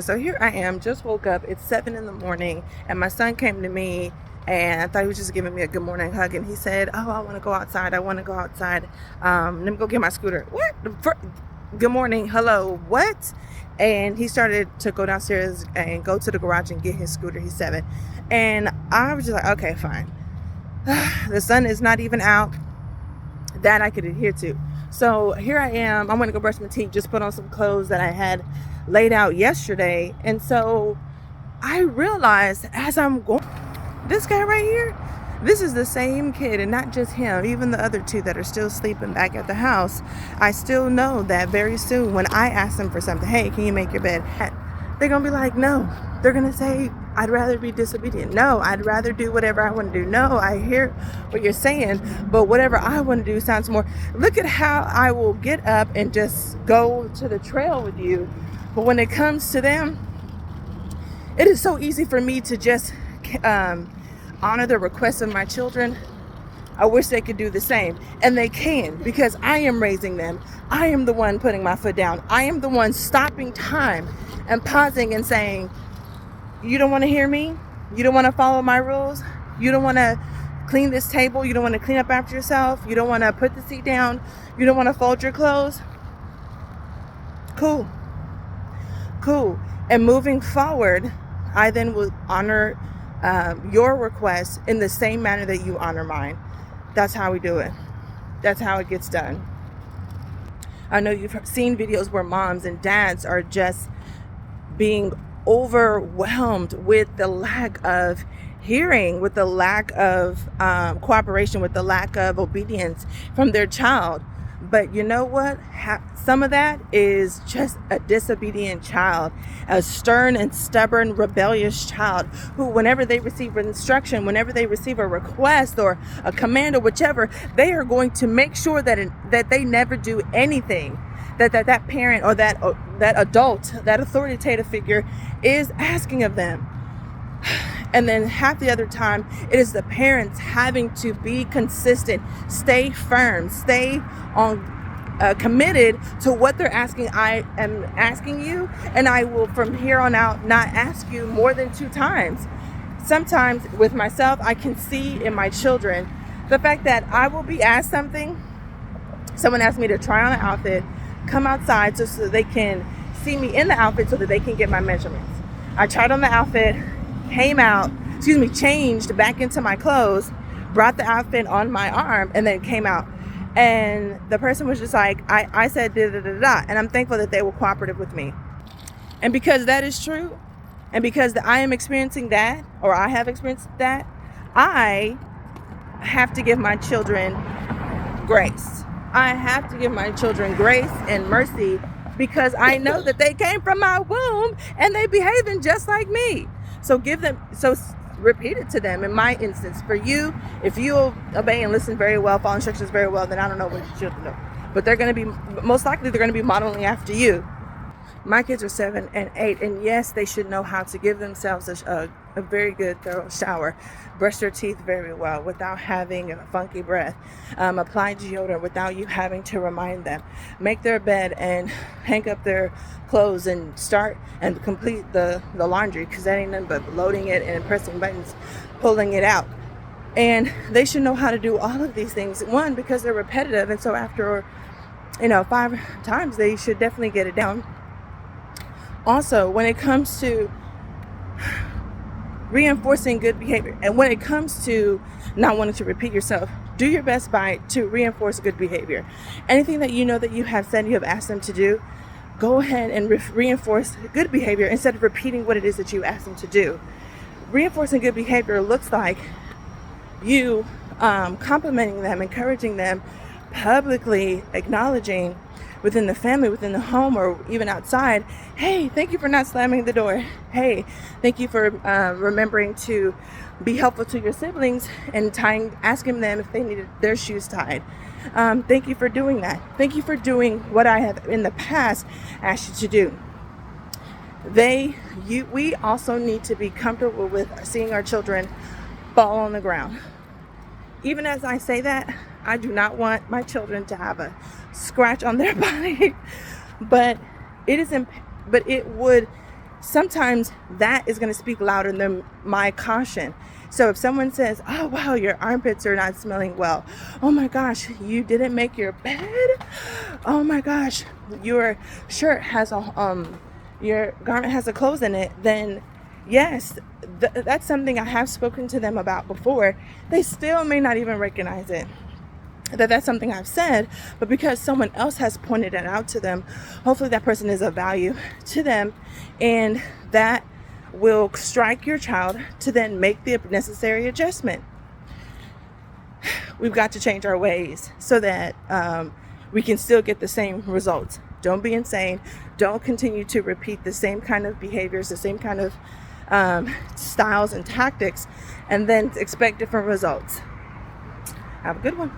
So here I am, just woke up. It's 7 in the morning, and my son came to me, and I thought he was just giving me a good morning hug. And he said, "Oh, I want to go outside. I want to go outside. Let me go get my scooter." What? Good morning. Hello. What? And he started to go downstairs and go to the garage and get his scooter. He's 7, and I was just like, "Okay, fine." The sun is not even out. That I could adhere to. So here I am. I'm going to go brush my teeth, just put on some clothes that I had laid out yesterday. And so I realized as I'm going, this guy right here, this is the same kid, and not just him, even the other two that are still sleeping back at the house. I still know that very soon when I ask them for something, "Hey, can you make your bed?" They're going to be like, no. They're going to say, "I'd rather be disobedient." No, I'd rather do whatever I want to do. No, I hear what you're saying, but whatever I want to do sounds more. Look at how I will get up and just go to the trail with you. But when it comes to them, it is so easy for me to just honor the requests of my children. I wish they could do the same. And they can, because I am raising them. I am the one putting my foot down. I am the one stopping time and pausing and saying, "You don't want to hear me? You don't want to follow my rules? You don't want to clean this table? You don't want to clean up after yourself? You don't want to put the seat down? You don't want to fold your clothes?" Cool. And moving forward, I then will honor your request in the same manner that you honor mine. That's how we do it. That's how it gets done. I know you've seen videos where moms and dads are just being overwhelmed with the lack of hearing, with the lack of cooperation, with the lack of obedience from their child. But you know what? Some of that is just a disobedient child, a stern and stubborn, rebellious child who, whenever they receive instruction, whenever they receive a request or a command or whichever, they are going to make sure that they never do anything that parent or that adult, that authoritative figure is asking of them. And then half the other time, it is the parents having to be consistent, stay firm, stay on committed to what they're asking. I am asking you, and I will from here on out not ask you more than 2 times. Sometimes with myself, I can see in my children the fact that I will be asked something. Someone asked me to try on an outfit, come outside so they can see me in the outfit so that they can get my measurements. I tried on the outfit, changed back into my clothes, brought the outfit on my arm, and then came out. And the person was just like, I said da da da da, and I'm thankful that they were cooperative with me. And because that is true, and because I am experiencing that, or I have experienced that, I have to give my children grace. I have to give my children grace and mercy, because I know that they came from my womb and they behaving just like me. So repeat it to them. In my instance, for you, if you obey and listen very well, follow instructions very well, then I don't know what your children know. But they're going to be, most likely they're going to be modeling after you. My kids are 7 and 8, and yes, they should know how to give themselves a very good thorough shower, brush their teeth very well without having a funky breath, apply deodorant without you having to remind them, make their bed and hang up their clothes and start and complete the laundry, because that ain't nothing but loading it and pressing buttons, pulling it out. And they should know how to do all of these things, one, because they're repetitive, and so after 5 times they should definitely get it down. Also, when it comes to reinforcing good behavior, and when it comes to not wanting to repeat yourself, do your best to reinforce good behavior. Anything that you know that you have said you have asked them to do, go ahead and reinforce good behavior instead of repeating what it is that you asked them to do. Reinforcing good behavior looks like you complimenting them, encouraging them, publicly acknowledging within the family, within the home, or even outside, "Hey, thank you for not slamming the door. Hey, thank you for remembering to be helpful to your siblings and asking them if they needed their shoes tied. Thank you for doing that. Thank you for doing what I have in the past asked you to do." We also need to be comfortable with seeing our children fall on the ground. Even as I say that, I do not want my children to have a scratch on their body, but it would sometimes that is going to speak louder than my caution. So if someone says, oh wow, your armpits are not smelling well, oh my gosh, you didn't make your bed, oh my gosh, your shirt has your garment has a clothes in it, then yes, that's something I have spoken to them about before. They still may not even recognize it, that's something I've said, but because someone else has pointed it out to them, hopefully that person is of value to them, and that will strike your child to then make the necessary adjustment. We've got to change our ways so that we can still get the same results. Don't be insane. Don't continue to repeat the same kind of behaviors, the same kind of styles and tactics, and then expect different results. Have a good one.